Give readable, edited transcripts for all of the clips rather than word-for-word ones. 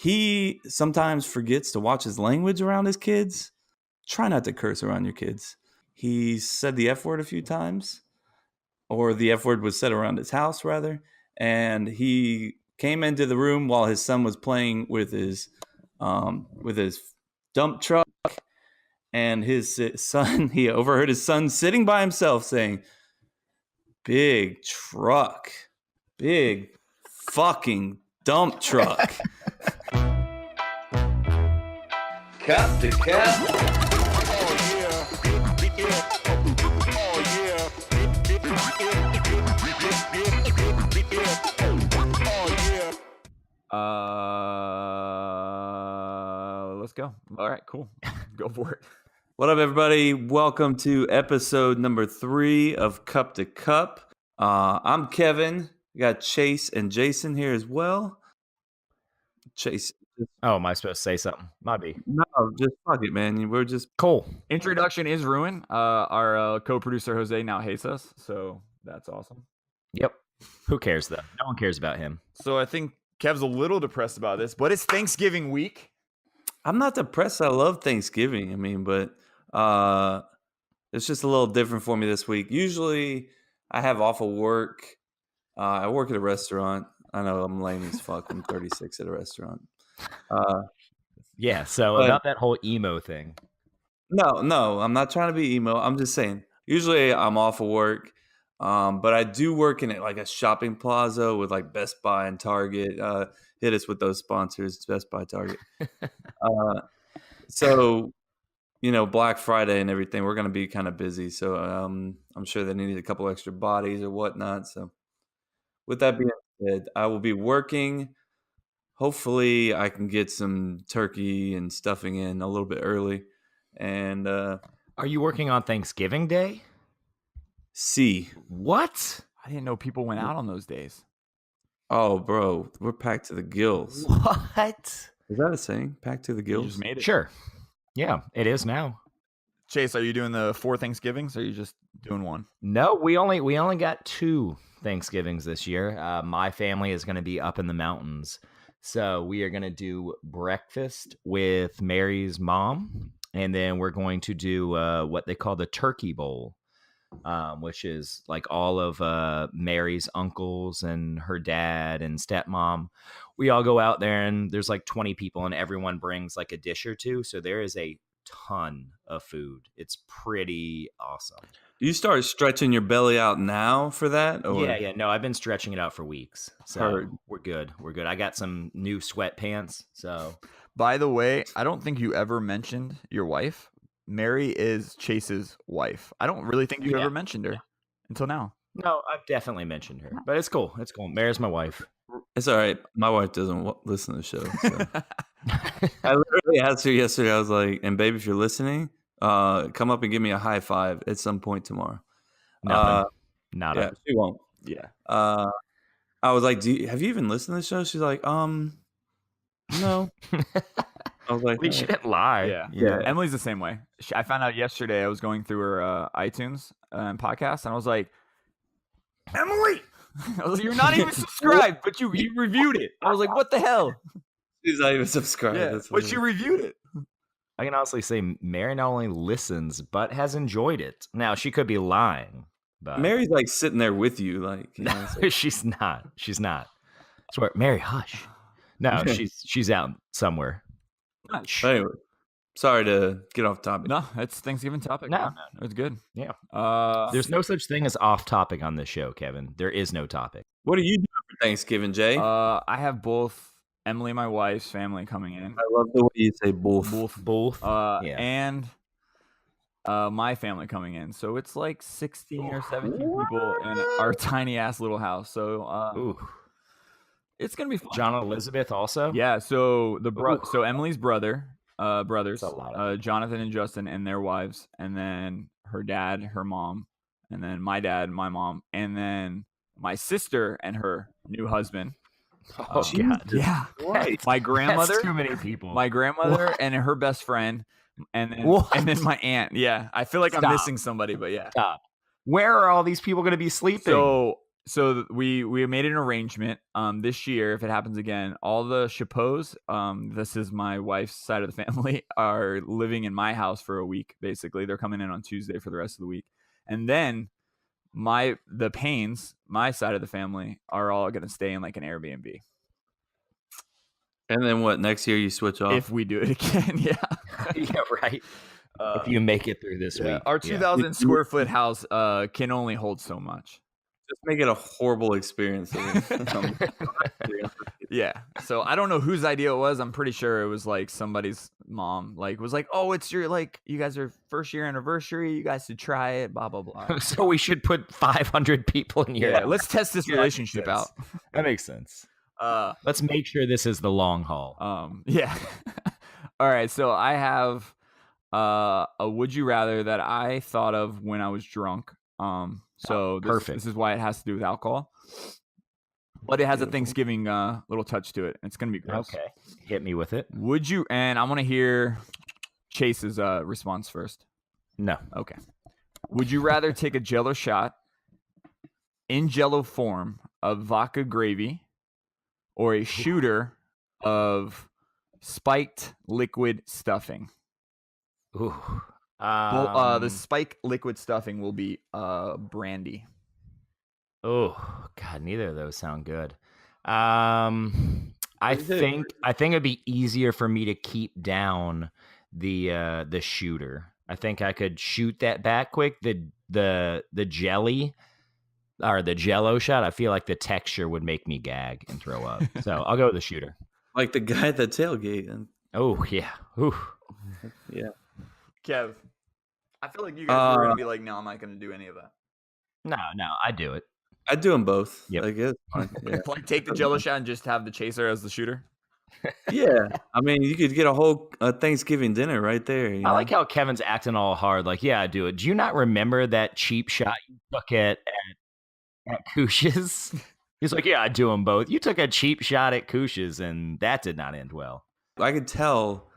he sometimes forgets to watch his language around his kids. Try not to curse around your kids. He said the F word a few times, or the F word was said around his house, rather. And he came into the room while his son was playing with his dump truck. And his son, he overheard his son sitting by himself saying, "Big truck, big fucking dump truck." Cup to cup. Let's go. All right, cool. Go for it. What up, everybody? Welcome to episode number 3 of Cup to Cup. I'm Kevin. We got Chase and Jason here as well. Chase. Oh, am I supposed to say something? Might be. No, just fuck it, man. We're just cool. Introduction is ruined. Our co-producer Jose now hates us, so that's awesome. Yep. Who cares though? No one cares about him. So I think Kev's a little depressed about this, but it's Thanksgiving week. I'm not depressed. I love Thanksgiving. I mean, but it's just a little different for me this week. Usually I have off of work. I work at a restaurant. I know I'm lame as fuck. I'm 36 at a restaurant. Yeah, so about that whole emo thing. No, I'm not trying to be emo. I'm just saying, usually I'm off of work. But I do work in like a shopping plaza with like Best Buy and Target. Hit us with those sponsors, Best Buy, Target. So, Black Friday and everything, we're going to be kind of busy. So I'm sure they need a couple extra bodies or whatnot. So with that being said, I will be working. Hopefully I can get some turkey and stuffing in a little bit early. And are you working on Thanksgiving Day? See. What? I didn't know people went out on those days. Oh, bro, we're packed to the gills. What? Is that a saying? Packed to the gills? You just made it. Sure. Yeah, it is now. Chase, are you doing the 4 Thanksgivings or are you just doing one? No, we only got 2 Thanksgivings this year. My family is going to be up in the mountains. So we are going to do breakfast with Mary's mom. And then we're going to do what they call the turkey bowl. Which is like all of Mary's uncles and her dad and stepmom. We all go out there and there's like 20 people and everyone brings like a dish or two. So there is a ton of food. It's pretty awesome. Do you start stretching your belly out now for that? Or? Yeah. No, I've been stretching it out for weeks. So we're good. I got some new sweatpants. So, by the way, I don't think you ever mentioned your wife. Mary is Chase's wife. I don't really think you ever mentioned her until now. No, I've definitely mentioned her, but it's cool. It's cool. Mary's my wife. It's all right. My wife doesn't listen to the show. So. I literally asked her yesterday. I was like, "And babe, if you're listening, come up and give me a high five at some point tomorrow." Nothing. She won't. Yeah. I was like, have you even listened to the show? She's like, no. I was like, she didn't lie. Yeah. Emily's the same way. I found out yesterday. I was going through her iTunes podcast, and I was like, Emily, I was like, you're not even subscribed, but you reviewed it. I was like, what the hell? She's not even subscribed. Yeah, but she reviewed it. I can honestly say Mary not only listens, but has enjoyed it. Now, she could be lying. But Mary's like sitting there with you. Like, like... She's not. I swear, Mary, hush. No, she's out somewhere. Anyway, sorry to get off topic. No, it's Thanksgiving topic. No, it's good. Yeah. There's no such thing as off topic on this show, Kevin. There is no topic. What are you doing for Thanksgiving, Jay? I have both Emily, my wife's family coming in. I love the way you say both. And my family coming in. So it's like 16 or 17 people in our tiny ass little house. So it's gonna be fun. John and Elizabeth also. Yeah. So so Emily's brothers, Jonathan and Justin, and their wives, and then her dad, her mom, and then my dad, my mom, and then my sister and her new husband. Oh God! Yeah. Right. My grandmother. That's too many people. My grandmother and her best friend, and then my aunt. Yeah. I feel like I'm missing somebody, but yeah. Stop. Where are all these people going to be sleeping? So So we made an arrangement. This year, if it happens again, all the Chapeaux, this is my wife's side of the family, are living in my house for a week. Basically, they're coming in on Tuesday for the rest of the week, and then the Paynes, my side of the family, are all going to stay in like an Airbnb. And then what? Next year you switch off? If we do it again, yeah. Yeah, right. If you make it through this week. Our 2,000 square foot house can only hold so much. Just make it a horrible experience. Yeah. So I don't know whose idea it was. I'm pretty sure it was like somebody's mom was like, oh, it's your you guys are first year anniversary. You guys should try it, blah, blah, blah. So we should put 500 people in here. Yeah, let's test this relationship out. That makes sense. Let's make sure this is the long haul. Yeah. All right. So I have a would you rather that I thought of when I was drunk. So perfect. This is why it has to do with alcohol, but it has a Thanksgiving little touch to it. It's gonna be gross. Okay, hit me with it. Would you? And I want to hear Chase's response first. No. Okay. Would you rather take a Jello shot in Jello form of vodka gravy, or a shooter of spiked liquid stuffing? Ooh. The spike liquid stuffing will be brandy. Oh God, neither of those sound good. I think it'd be easier for me to keep down the shooter. I think I could shoot that back quick. The jelly or the Jello shot, I feel like the texture would make me gag and throw up. So I'll go with the shooter. Like the guy at the tailgate. Oh yeah. Ooh. Yeah. Kev, I feel like you guys were gonna be like, no, I'm not gonna do any of that. No, I do it. I do them both. Yep. Like, it's fine. Yeah. Like take the Jello shot and just have the chaser as the shooter. Yeah. I mean, you could get a whole Thanksgiving dinner right there. I like how Kevin's acting all hard. Like, yeah, I do it. Do you not remember that cheap shot you took at Kush's? He's like, yeah, I do them both. You took a cheap shot at Kush's, and that did not end well. I could tell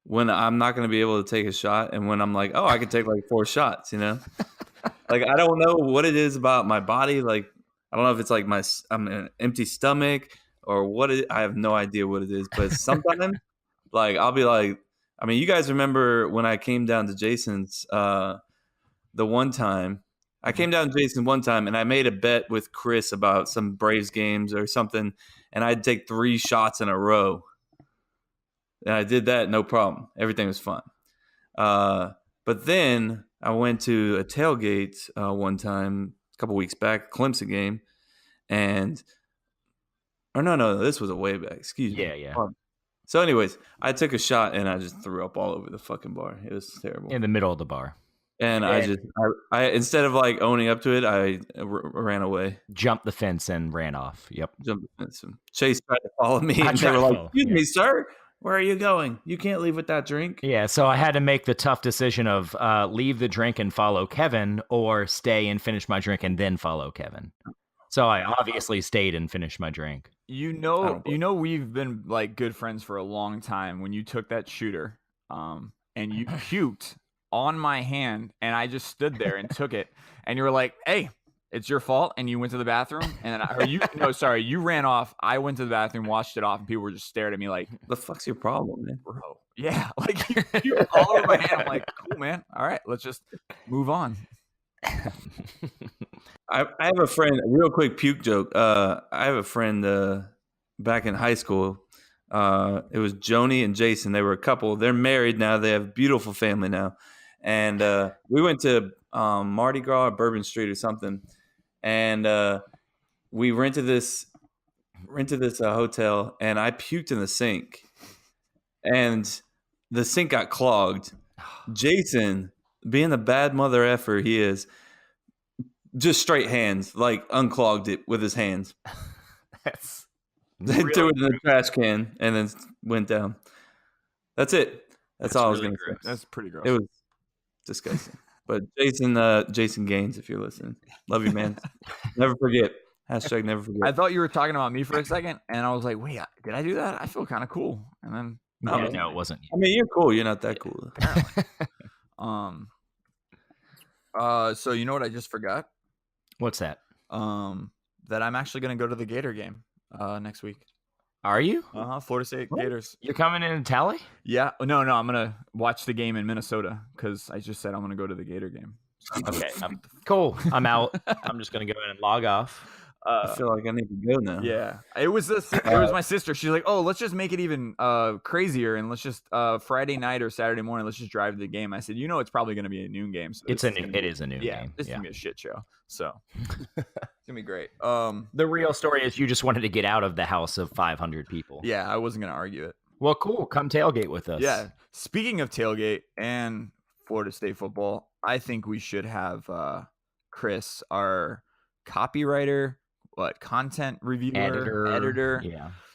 when I'm not going to be able to take a shot, and when I'm like, oh, I could take like 4 shots, Like, I don't know what it is about my body. Like, I don't know if it's like I'm an empty stomach or what I have no idea what it is. But sometimes, like, I'll be like, I mean, you guys remember when I came down to Jason's the one time. I came down to Jason one time, and I made a bet with Chris about some Braves games or something, and I'd take 3 shots in a row. And I did that, no problem. Everything was fine. But then I went to a tailgate one time, a couple weeks back, Clemson game, no, this was a way back. Excuse me. Yeah. So, anyways, I took a shot and I just threw up all over the fucking bar. It was terrible. In the middle of the bar. And I instead of like owning up to it, I ran away. Jumped the fence and ran off. Yep. Jumped the fence. Chase tried to follow me, and they were like, "Excuse me, sir. Where are you going? You can't leave with that drink." Yeah, so I had to make the tough decision of leave the drink and follow Kevin, or stay and finish my drink and then follow Kevin. So I obviously stayed and finished my drink. You know, we've been like good friends for a long time. When you took that shooter, and you puked on my hand, and I just stood there and took it, and you were like, "Hey, it's your fault," and you went to the bathroom, and you ran off. I went to the bathroom, washed it off, and people were just staring at me like, "The fuck's your problem, man?" Bro, yeah, like you all over my hand. I'm like, "Cool, man. All right, let's just move on." I have a friend. A real quick puke joke. I have a friend back in high school. It was Joni and Jason. They were a couple. They're married now. They have a beautiful family now. And we went to Mardi Gras or Bourbon Street or something. And we rented this hotel, and I puked in the sink, and the sink got clogged. Jason, being the bad mother effer he is, just straight hands, like unclogged it with his hands. Then threw it in the trash can and then went down. That's it. That's all I was going to say. That's pretty gross. It was disgusting. But Jason Gaines, if you're listening, love you, man. Never forget. # never forget. I thought you were talking about me for a second, and I was like, wait, did I do that? I feel kind of cool. And then no, it wasn't you. I mean, you're cool. You're not that cool. So you know what I just forgot? What's that? that I'm actually going to go to the Gator game next week. Are you? Florida State Gators. You're coming in Tally? Yeah. No, I'm going to watch the game in Minnesota because I just said I'm going to go to the Gator game. Okay. Cool. I'm out. I'm just going to go in and log off. I feel like I need to go now. Yeah, it was my sister. She's like, "Oh, let's just make it even crazier, and let's just Friday night or Saturday morning, let's just drive to the game." I said, "It's probably going to be a noon game. So it is a noon game. It's going to be a shit show. So it's going to be great." The real story is you just wanted to get out of the house of 500 people. Yeah, I wasn't going to argue it. Well, cool. Come tailgate with us. Yeah. Speaking of tailgate and Florida State football, I think we should have Chris, our copywriter, content reviewer, editor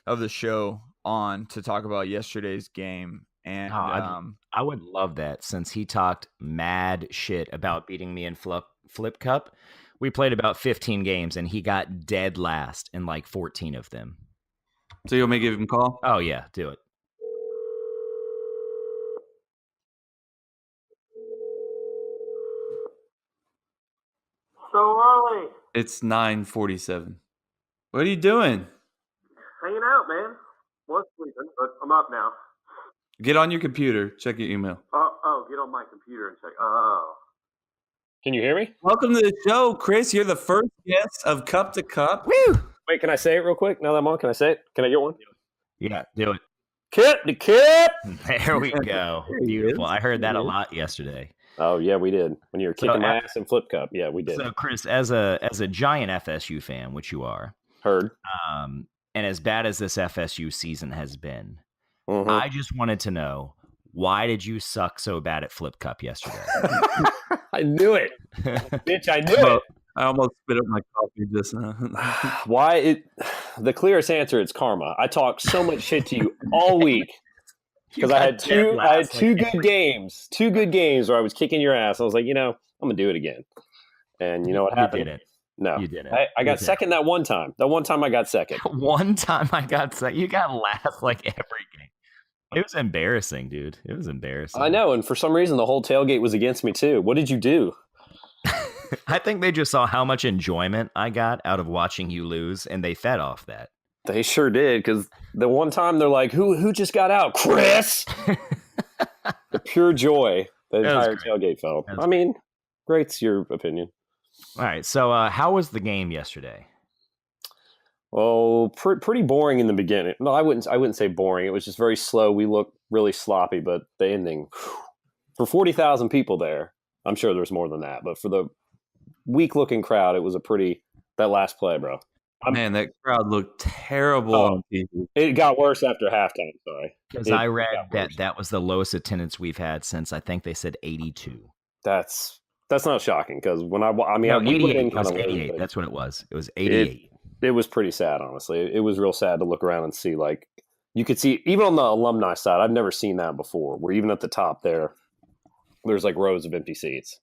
of the show, on to talk about yesterday's game. And I would love that, since he talked mad shit about beating me in Flip Cup. We played about 15 games and he got dead last in like 14 of them. So you want me to give him a call? Oh yeah, do it. So early. It's 9:47. What are you doing? Hanging out, man. Was sleeping, but I'm up now. Get on your computer. Check your email. Get on my computer and check. Oh. Can you hear me? Welcome to the show, Chris. You're the first guest of Cup to Cup. Woo! Wait, can I say it real quick? Now that I'm on, can I say it? Can I get one? Yeah, do it. Kip the Kip! There we go. Beautiful. I heard that a lot yesterday. Oh, yeah, we did. When you were kicking my ass in Flip Cup. Yeah, we did. So, Chris, as a giant FSU fan, which you are, heard, and as bad as this FSU season has been, I just wanted to know, why did you suck so bad at Flip Cup yesterday? I knew it. Bitch, I knew it. I almost spit up my coffee just now. The clearest answer, it's karma. I talked so much shit to you all week. Because I had two good games. 2 good games where I was kicking your ass. I was like, I'm going to do it again. And you know what happened? You didn't. No. You didn't. I got second that one time. That one time I got second. One time I got second. You got last like every game. It was embarrassing, dude. It was embarrassing. I know. And for some reason, the whole tailgate was against me, too. What did you do? I think they just saw how much enjoyment I got out of watching you lose, and they fed off that. They sure did, because the one time they're like, who just got out? Chris! The pure joy the entire tailgate felt. I mean, great's your opinion. All right, so how was the game yesterday? Well, pretty boring in the beginning. No, I wouldn't say boring. It was just very slow. We looked really sloppy, but the ending, for 40,000 people there, I'm sure there's more than that, but for the weak-looking crowd, it was that last play, bro. Man, that crowd looked terrible on TV. It got worse after halftime, sorry. Because I read that was the lowest attendance we've had since, I think they said 82. That's not shocking, because when we 88, it was 88. That's what it was. It was 88. It was pretty sad, honestly. It was real sad to look around and see, like, you could see, even on the alumni side, I've never seen that before, where even at the top there's like rows of empty seats.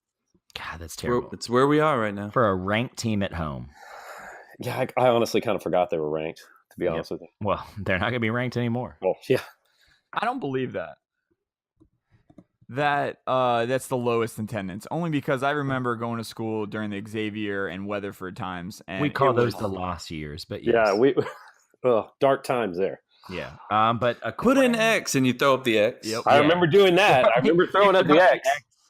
God, that's terrible. It's where we are right now. For a ranked team at home. Yeah, I honestly kind of forgot they were ranked, to be honest with you. Well, they're not going to be ranked anymore. Well, yeah. I don't believe that. That's the lowest attendance. Only because I remember going to school during the Xavier and Weatherford times, and we call those the lost years. But yes. Yeah, dark times there. Yeah, but put in X and you throw up the X. Yep. I remember doing that. I remember throwing up the X.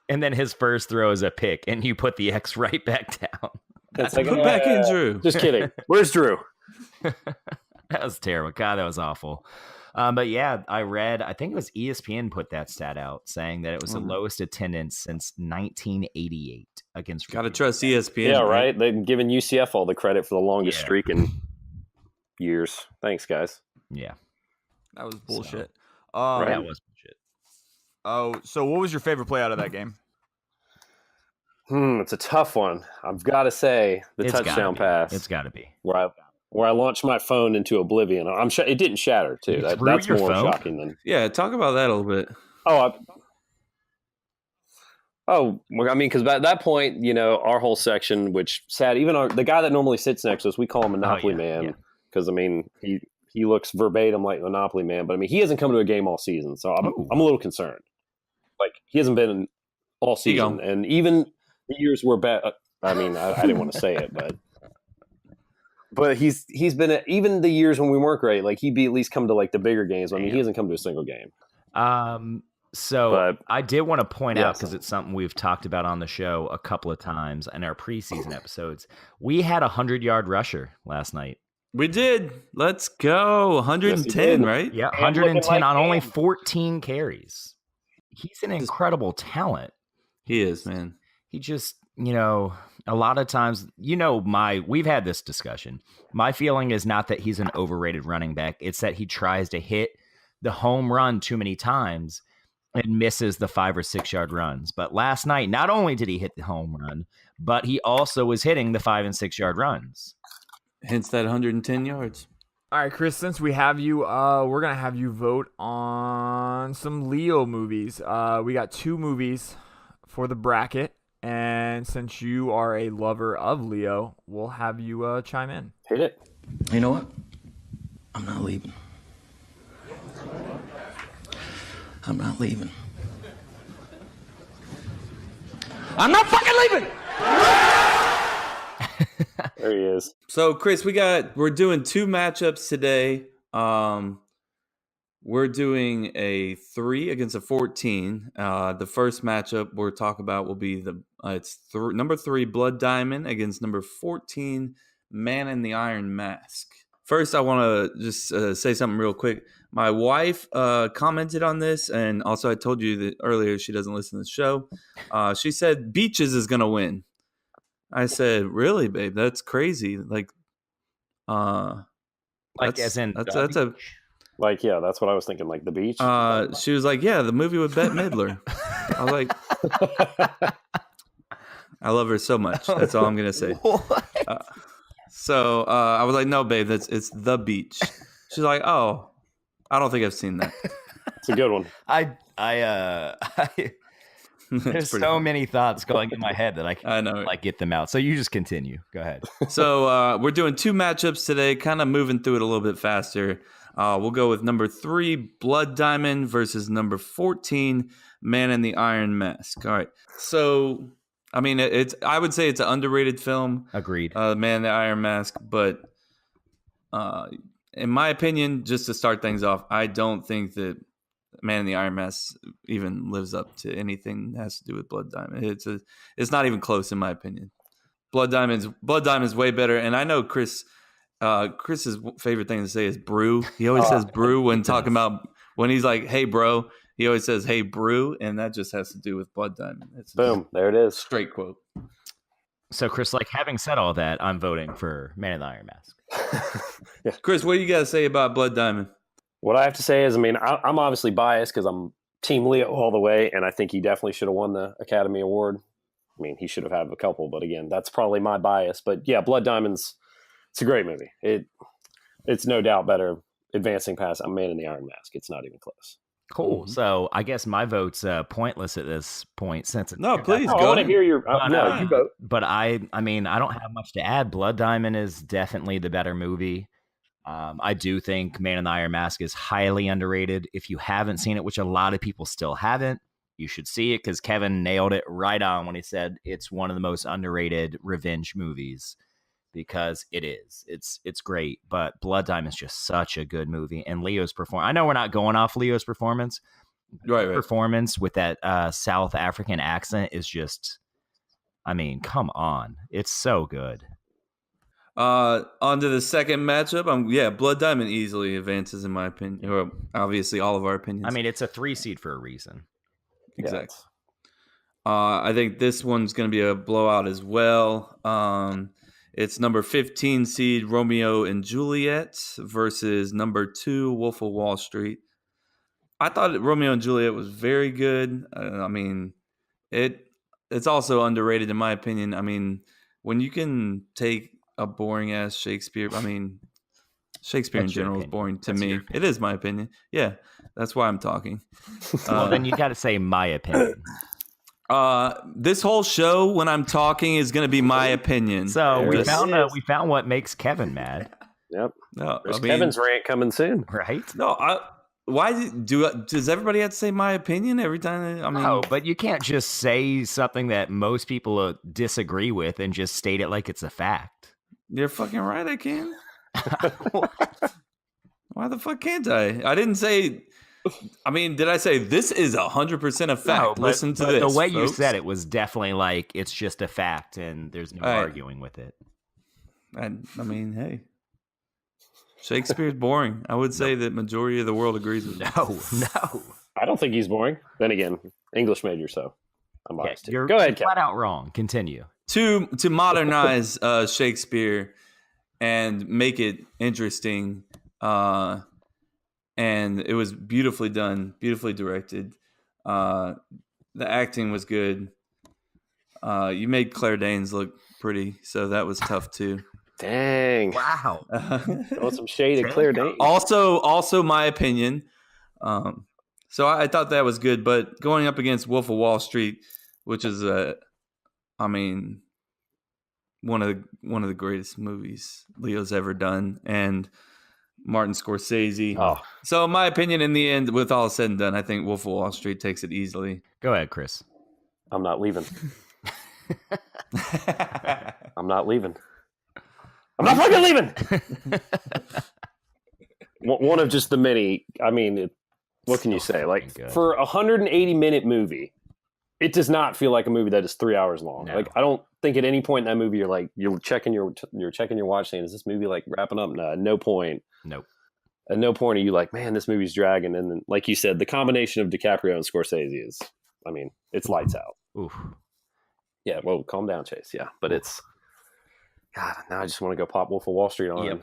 And then his first throw is a pick, and you put the X right back down. It's like, put back in Drew. Just kidding. Where's Drew? That was terrible. God, that was awful. But yeah, I think it was ESPN put that stat out, saying that it was the lowest attendance since 1988 against. Got to trust ESPN. Yeah, right. They've given UCF all the credit for the longest streak in years. Thanks, guys. Yeah, that was bullshit. That was bullshit. Oh, so what was your favorite play out of that game? It's a tough one. I've got to say the touchdown pass. It's got to be where I launched my phone into oblivion. It didn't shatter too. That's more shocking than. Yeah, talk about that a little bit. Because at that point, our whole section, which sad, even the guy that normally sits next to us, we call him Monopoly Man, because he looks verbatim like Monopoly Man, but he hasn't come to a game all season, so I'm a little concerned. Like, he hasn't been all season, and even the years were bad. I didn't want to say it, but But he's been even the years when we weren't great. Like he'd be at least come to like the bigger games. I mean, he hasn't come to a single game. So I did want to point out, because it's something we've talked about on the show a couple of times in our preseason episodes. We had a 100-yard rusher last night. We did. Let's go. 110, right? Yeah, 110 on only 14 carries. He's an incredible talent. He is, man. He just, a lot of times, we've had this discussion. My feeling is not that he's an overrated running back. It's that he tries to hit the home run too many times and misses the 5 or 6 yard runs. But last night, not only did he hit the home run, but he also was hitting the 5 and 6 yard runs. Hence that 110 yards. All right, Chris, since we have you, we're going to have you vote on some Leo movies. We got 2 movies for the bracket. And since you are a lover of Leo, we'll have you chime in. Hit it. You know what? I'm not leaving. I'm not leaving. I'm not fucking leaving! There he is. So, Chris, we're doing 2 matchups today. We're doing a 3 against a 14. The first matchup we'll talk about will be number 3 Blood Diamond against number 14 Man in the Iron Mask. First, I want to just say something real quick. My wife commented on this, and also I told you that earlier she doesn't listen to the show. She said Beaches is going to win. I said, really, babe? That's crazy. Like as in that's a like, yeah, that's what I was thinking. Like the beach. She was like, yeah, the movie with Bette Midler. I was like, I love her so much. That's all I'm gonna say. So I was like, no, babe, it's The Beach. She's like, oh, I don't think I've seen that. It's a good one. There's so many thoughts going in my head that I know get them out. So you just continue. Go ahead. So we're doing 2 matchups today, kind of moving through it a little bit faster. We'll go with number 3 Blood Diamond versus number 14 Man in the Iron Mask. All right. So I mean, I would say it's an underrated film. Agreed. Man in the Iron Mask, but in my opinion, just to start things off, I don't think that Man in the Iron Mask even lives up to anything that has to do with Blood Diamond. It's not even close in my opinion. Blood Diamond's way better, and I know Chris's favorite thing to say is brew. He always says brew when talking about when he's like, "Hey, bro." He always says, "Hey, brew," and that just has to do with Blood Diamond. Boom, there it is. Straight quote. So, Chris, having said all that, I'm voting for Man in the Iron Mask. Yeah. Chris, what do you got to say about Blood Diamond? What I have to say is, I mean, I'm obviously biased because I'm Team Leo all the way, and I think he definitely should have won the Academy Award. I mean, he should have had a couple, but again, that's probably my bias. But yeah, Blood Diamond's it's a great movie. It's no doubt better advancing past a Man in the Iron Mask. It's not even close. Cool. Mm-hmm. So I guess my vote's pointless at this point since it's please go. I want to hear your you vote. But I mean, I don't have much to add. Blood Diamond is definitely the better movie. I do think Man in the Iron Mask is highly underrated. If you haven't seen it, which a lot of people still haven't, you should see it because Kevin nailed it right on when he said it's one of the most underrated revenge movies. Because it is. It's great. But Blood Diamond is just such a good movie. And Leo's performance. I know we're not going off Leo's performance. Right. Performance with that South African accent is just, I mean, come on. It's so good. On to the second matchup. Blood Diamond easily advances in my opinion. Or obviously all of our opinions. I mean, it's a 3 seed for a reason. Exactly. I think this one's going to be a blowout as well. It's number 15 seed Romeo and Juliet versus number 2 Wolf of Wall Street. I thought Romeo and Juliet was very good. I mean, it's also underrated in my opinion. I mean, when you can take a boring ass Shakespeare, I mean, Shakespeare in general is boring to me. It is my opinion. Yeah, that's why I'm talking. Well, then you got to say my opinion. This whole show when I'm talking is going to be my opinion. So we found what makes Kevin mad. Yep. No, Kevin's rant coming soon, right? No, does everybody have to say my opinion every time? I mean, no, but you can't just say something that most people disagree with and just state it like it's a fact. You're fucking right. I can. Why the fuck can't I? I didn't say. I mean, did I say this is 100% a fact? No, Listen to but this. the way you folks. said it was definitely like it's just a fact, and there's no arguing with it. I mean, hey, Shakespeare's boring. I would say that majority of the world agrees with me. No. I don't think he's boring. Then again, English major, so I'm biased. You're Go ahead, flat Kev. out wrong. Continue. To modernize Shakespeare and make it interesting, and it was beautifully done, beautifully directed. The acting was good. You made Claire Danes look pretty, so that was tough too. Dang! Wow. Throwing some shade at Claire Danes. Also, my opinion. So I thought that was good, but going up against Wolf of Wall Street, which is one of the greatest movies Leo's ever done, and Martin Scorsese. Oh. So in my opinion, in the end, with all said and done, I think Wolf of Wall Street takes it easily. Go ahead, Chris. I'm not leaving. I'm not leaving. I'm not fucking leaving. One of just the many. I mean, what can you say? Like for a 180-minute movie, it does not feel like a movie that is 3 hours long. No. Like I don't think at any point in that movie you're checking your watch saying, is this movie like wrapping up? No, at no point. Nope. At no point are you like, man, this movie's dragging. And then, like you said, the combination of DiCaprio and Scorsese is, I mean, it's lights out. Oof. Yeah, well, calm down, Chase. Yeah, but it's, God, now I just want to go pop Wolf of Wall Street on. Yep.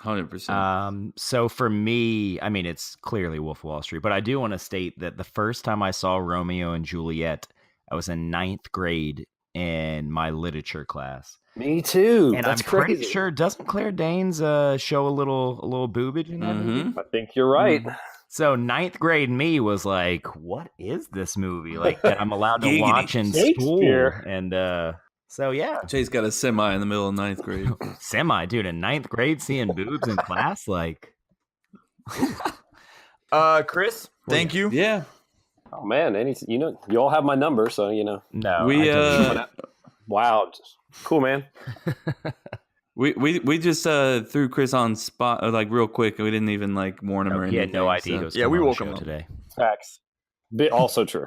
100%. So for me, I mean, it's clearly Wolf of Wall Street, but I do want to state that the first time I saw Romeo and Juliet, I was in 9th grade in my literature class. Me too. And That's I'm pretty crazy. sure, doesn't Claire Danes show a little boobage in that movie? I think you're right. So 9th grade me was like, what is this movie? Like that I'm allowed to watch in school. And so yeah. Chase got a semi in the middle of 9th grade. Semi, dude, in 9th grade seeing boobs in class, like Chris, thank you. Yeah. Oh man, you all have my number, so No. wow, cool, man. We just threw Chris on spot like real quick. We didn't even like warn him or anything. He had no idea. So. He was Yeah, we coming on woke the him show up today. Facts. Also true.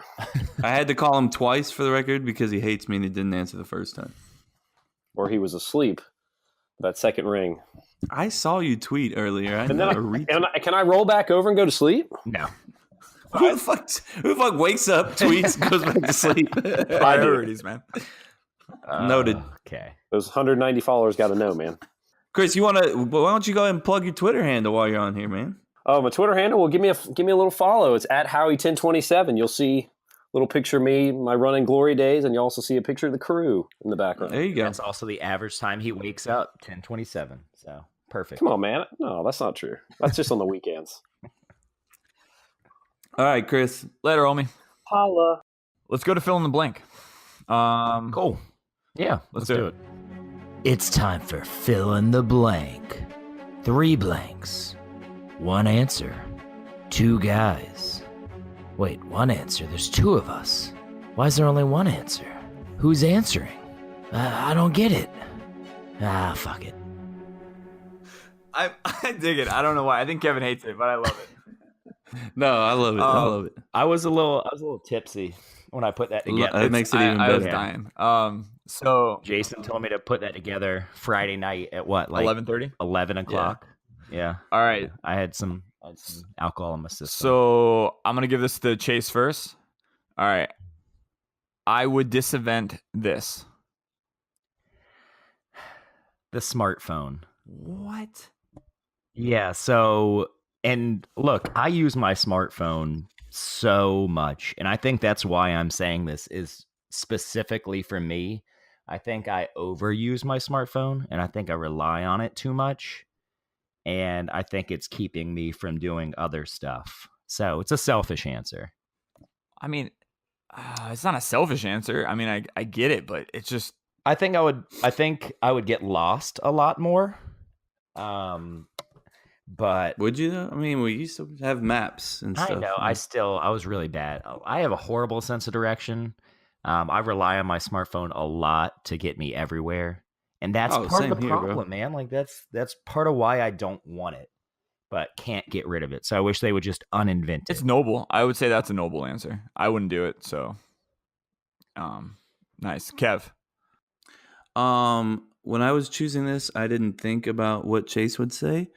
I had to call him twice for the record because he hates me and he didn't answer the first time. Or he was asleep. That second ring. I saw you tweet earlier. Can I roll back over and go to sleep? No. Who the fuck wakes up, tweets, goes back to sleep? Priorities, man. Noted. Okay. Those 190 followers got to know, man. Chris, why don't you go ahead and plug your Twitter handle while you're on here, man? Oh, my Twitter handle? Well, give me a little follow. It's at Howie1027. You'll see a little picture of me, my running glory days, and you also see a picture of the crew in the background. There you go. That's also the average time he wakes up, 10:27. So perfect. Come on, man. No, that's not true. That's just on the weekends. All right, Chris. Later, homie. Holla. Let's go to fill in the blank. Cool. Yeah, let's do it. It's time for fill in the blank. 3 blanks. 1 answer. 2 guys. Wait, 1 answer. There's 2 of us. Why is there only 1 answer? Who's answering? I don't get it. Fuck it. I dig it. I don't know why. I think Kevin hates it, but I love it. No, I love it. I love it. I was a little tipsy when I put that together. It makes it even I better. was dying. So Jason told me to put that together Friday night at what, like 11:30? 11 o'clock. Yeah. All right. I had some alcohol in my system. So I'm gonna give this to Chase first. All right. I would disevent this. The smartphone. What? Yeah, so, and look, I use my smartphone so much, and I think that's why I'm saying this is specifically for me. I think I overuse my smartphone, and I think I rely on it too much, and I think it's keeping me from doing other stuff. So it's a selfish answer. I mean, it's not a selfish answer. I mean, I get it, but it's just. I think I would get lost a lot more. But Would you though? I mean, we used to have maps and stuff. I know. I was really bad. I have a horrible sense of direction. I rely on my smartphone a lot to get me everywhere. And that's part of same the here, bro. problem, man. Like that's part of why I don't want it, but can't get rid of it. So I wish they would just uninvent it. It's noble. I would say that's a noble answer. I wouldn't do it. So, nice, Kev. When I was choosing this, I didn't think about what Chase would say.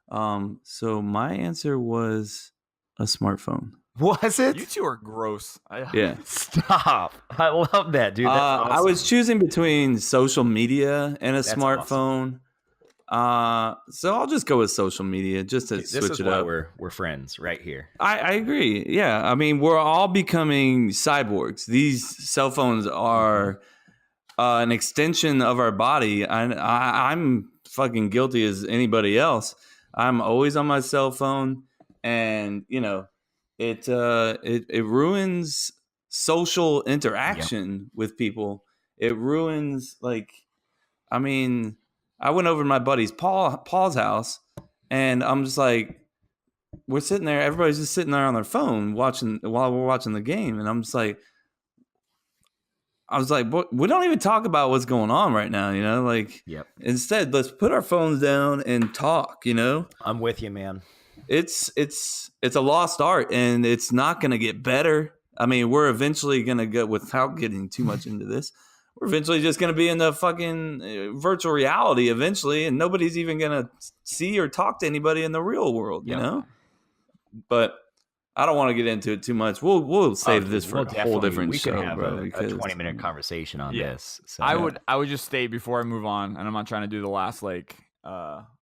So my answer was a smartphone. Was it? You two are gross. Yeah. Stop. I love that, dude. That's awesome. I was choosing between social media and a That's smartphone. So I'll just go with social media just to switch it up. We're friends right here. I agree. Yeah. I mean, we're all becoming cyborgs. These cell phones are an extension of our body. I'm fucking guilty as anybody else. I'm always on my cell phone, and it ruins social interaction with people. It ruins I mean, I went over to my buddy's Paul's house, and I'm just like, we're sitting there, everybody's just sitting there on their phone while we're watching the game, and I was like, we don't even talk about what's going on right now, Yep. Instead, let's put our phones down and talk, I'm with you, man. It's a lost art, and it's not going to get better. I mean, we're eventually going to go, without getting too much into this, we're eventually just going to be in the fucking virtual reality eventually, and nobody's even going to see or talk to anybody in the real world, you know? But I don't want to get into it too much. We'll save this for a whole different show, bro. We could have a 20-minute conversation on this. So. I would just state before I move on, and I'm not trying to do the last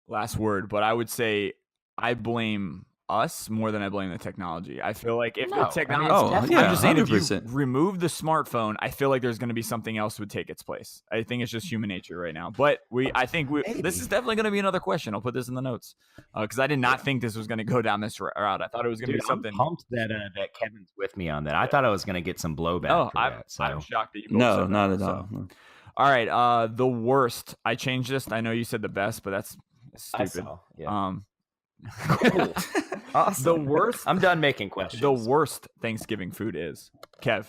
last word, but I would say I blame us more than I blame the technology. I feel like if the technology, I'm just saying 100%. If you remove the smartphone, I feel like there's going to be something else would take its place. I think it's just human nature right now. But I think this is definitely going to be another question. I'll put this in the notes because I did not think this was going to go down this route. I thought it was going to be something. I'm pumped that Kevin's with me on that. I thought I was going to get some blowback. Oh, I'm shocked that you. No, not at all. So. All right, the worst. I changed this. I know you said the best, but that's stupid. Cool. Awesome. The worst. I'm done making questions. The worst Thanksgiving food is Kev.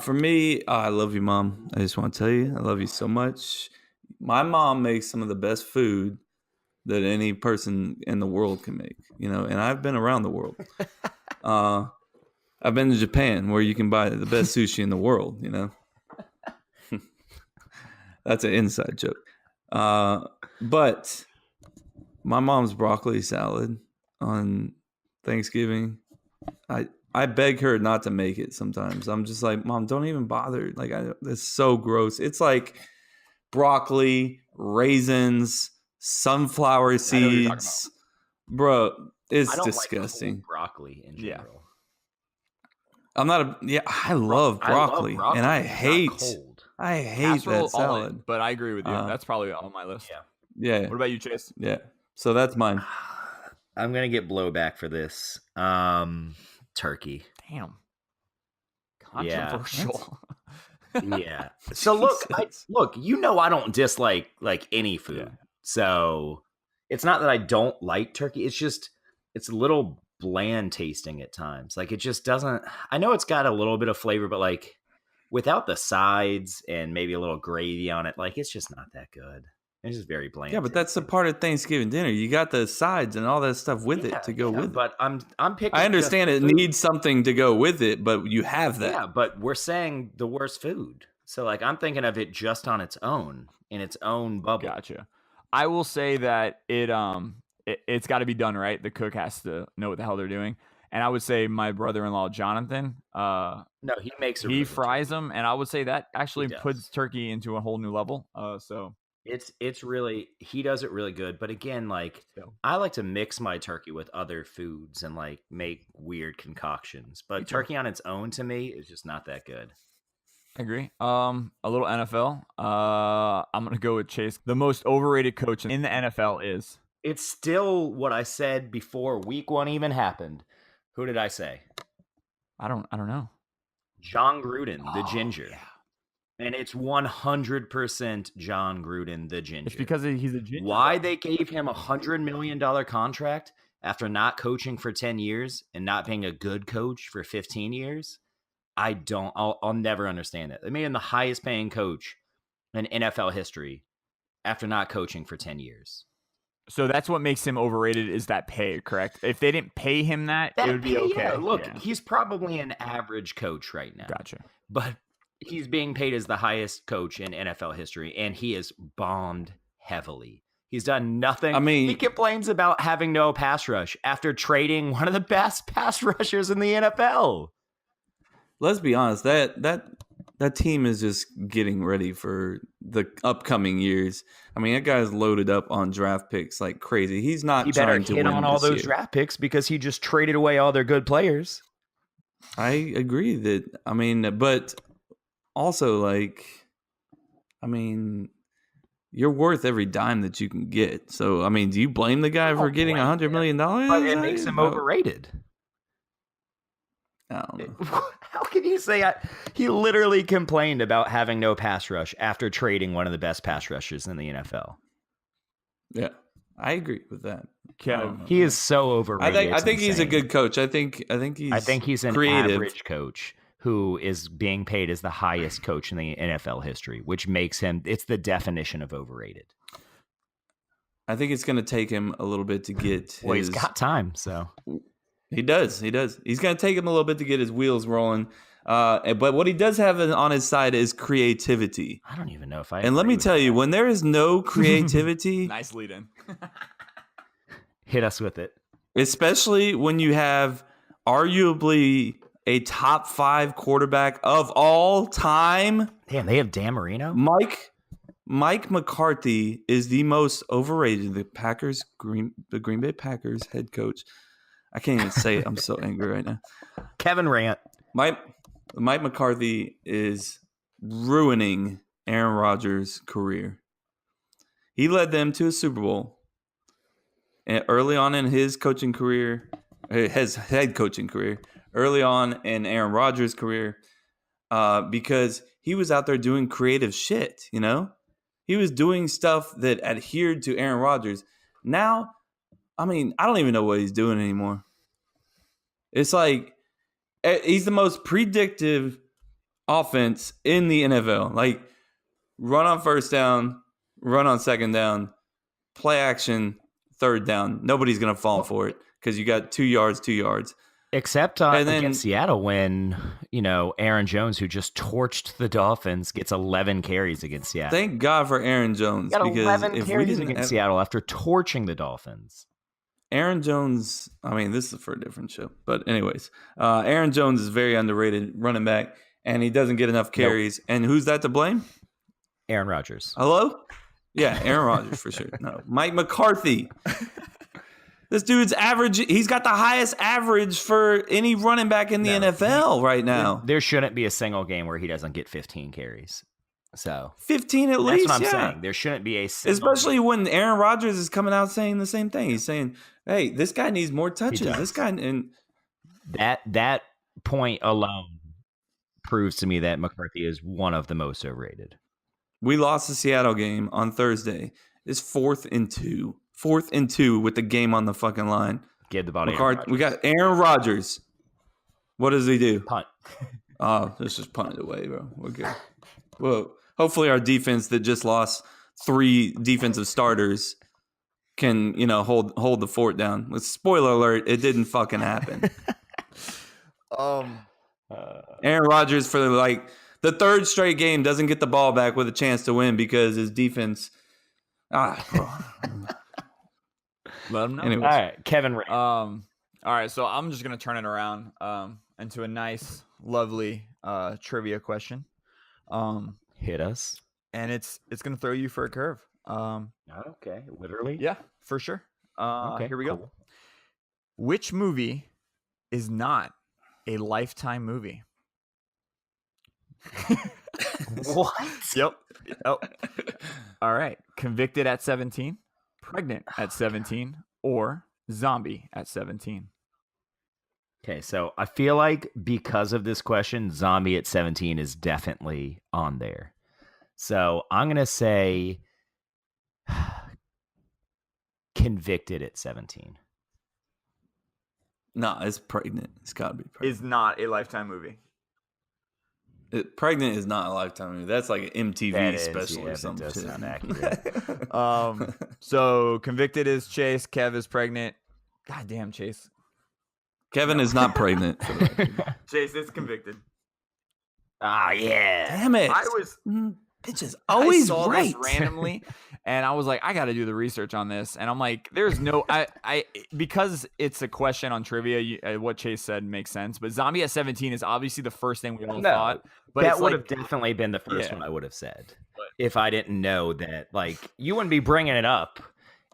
For me, I love you, Mom. I just want to tell you, I love you so much. My mom makes some of the best food that any person in the world can make. And I've been around the world. I've been to Japan, where you can buy the best sushi in the world. That's an inside joke. But my mom's broccoli salad on Thanksgiving, I beg her not to make it sometimes. I'm just like, Mom, don't even bother. Like, it's so gross. It's like broccoli, raisins, sunflower seeds. Bro, it's disgusting. Like broccoli in general. I'm not I love broccoli, and I hate that salad. But I agree with you. That's probably on my list. Yeah. What about you, Chase? Yeah. So that's mine. I'm gonna get blowback for this. Turkey. Damn. Controversial. Yeah. So look, I don't dislike any food. Yeah. So it's not that I don't like turkey. It's just it's a little bland tasting at times. Like it just doesn't. I know it's got a little bit of flavor, but like without the sides and maybe a little gravy on it, like it's just not that good. It's just very bland. Yeah, but that's the part of Thanksgiving dinner. You got the sides and all that stuff with it to go with it. But I'm picking. I understand it needs something to go with it, but you have that. Yeah, but we're saying the worst food. So like I'm thinking of it just on its own, in its own bubble. Gotcha. I will say that it's got to be done right. The cook has to know what the hell they're doing. And I would say my brother-in-law Jonathan. No, he makes. He fries them, and I would say that actually puts turkey into a whole new level. So. It's really, he does it really good. But again, like I like to mix my turkey with other foods and like make weird concoctions. But turkey on its own to me is just not that good. I agree. A little NFL. I'm gonna go with Chase. The most overrated coach in the NFL is. It's still what I said before week 1 even happened. Who did I say? I don't know. John Gruden, the ginger. Yeah. And it's 100% John Gruden, the ginger. It's because he's a ginger. Why they gave him a $100 million contract after not coaching for 10 years and not being a good coach for 15 years, I'll never understand it. They made him the highest paying coach in NFL history after not coaching for 10 years. So that's what makes him overrated is that pay, correct? If they didn't pay him that it would be okay. Yeah, look, he's probably an average coach right now. Gotcha. But he's being paid as the highest coach in NFL history, and he has bombed heavily. He's done nothing. I mean, he complains about having no pass rush after trading one of the best pass rushers in the NFL. Let's be honest, that team is just getting ready for the upcoming years. I mean, that guy's loaded up on draft picks like crazy. He's not He better trying to hit win on all this those year. draft picks because he just traded away all their good players. I agree that, I mean, but also, like, I mean, you're worth every dime that you can get. So, I mean, do you blame the guy for getting $100 million? But it makes him overrated. I don't know. How can you say he literally complained about having no pass rush after trading one of the best pass rushers in the NFL? Yeah, I agree with that. Kev, he is so overrated. I think he's a good coach. I think he's an creative. average coach who is being paid as the highest coach in the NFL history, which makes him, it's the definition of overrated. I think it's going to take him a little bit to get Well, he's got time, so. He does. He's going to take him a little bit to get his wheels rolling. But what he does have on his side is creativity. I don't even know if I. And let me tell you, when there is no creativity, nice lead in. Hit us with it. Especially when you have arguably a top 5 quarterback of all time. Damn, they have Dan Marino. Mike McCarthy is the most overrated. The Green Bay Packers head coach. I can't even say it. I'm so angry right now. Kevin Rant. Mike McCarthy is ruining Aaron Rodgers' career. He led them to a Super Bowl early on in his coaching career, his head coaching career, early on in Aaron Rodgers' career, because he was out there doing creative shit, you know? He was doing stuff that adhered to Aaron Rodgers. Now, I mean, I don't even know what he's doing anymore. It's like he's the most predictive offense in the NFL. Like, run on first down, run on second down, play action, third down. Nobody's going to fall for it because you got 2 yards. Except against Seattle when, Aaron Jones, who just torched the Dolphins, gets 11 carries against Seattle. Thank God for Aaron Jones. He got because 11 if carries we didn't against Seattle after torching the Dolphins. Aaron Jones, I mean, this is for a different show. But anyways, Aaron Jones is very underrated running back, and he doesn't get enough carries. Nope. And who's that to blame? Aaron Rodgers. Hello? Yeah, Aaron Rodgers for sure. No, Mike McCarthy. This dude's average. He's got the highest average for any running back in the NFL right now. There shouldn't be a single game where he doesn't get 15 carries. So 15 at least. That's what I'm saying. There shouldn't be a single especially game. When Aaron Rodgers is coming out saying the same thing. He's saying, "Hey, this guy needs more touches. This guy," and that point alone proves to me that McCarthy is one of the most overrated. We lost the Seattle game on Thursday. It's 4th and 2. 4th and 2 with the game on the fucking line. Give the ball to McCarthy. We got Aaron Rodgers. What does he do? Punt. Oh, let's just punt it away, bro. We're good. Well, hopefully our defense that just lost 3 defensive starters can, hold the fort down. Spoiler alert, it didn't fucking happen. Aaron Rodgers for the 3rd straight game doesn't get the ball back with a chance to win because his defense. Let him know. Anyways. All right, Kevin Rant. All right, so I'm just gonna turn it around into a nice, lovely trivia question. Hit us. And it's gonna throw you for a curve. Okay, literally. Yeah, for sure. Okay, here we go. cool. Which movie is not a Lifetime movie? What? Yep. Oh. All right. Convicted at 17, Pregnant at 17, or Zombie at 17. Okay, so I feel like because of this question, Zombie at 17 is definitely on there. So I'm going to say Convicted at 17. No, it's Pregnant. It's got to be Pregnant. Is not a Lifetime movie. Pregnant is not a Lifetime movie. That's like an MTV special or something. That does sound accurate. So Convicted is Chase. Kev is pregnant. God damn, Chase. Kevin is not pregnant. Chase is Convicted. Ah, yeah. Damn it. I was bitch is always I saw right. this randomly, and I was like, I got to do the research on this. And I'm like, there's no, I because it's a question on trivia. What Chase said makes sense. But Zombie at 17 is obviously the first thing we all thought. But that would have definitely been the first one I would have said if I didn't know that. Like, you wouldn't be bringing it up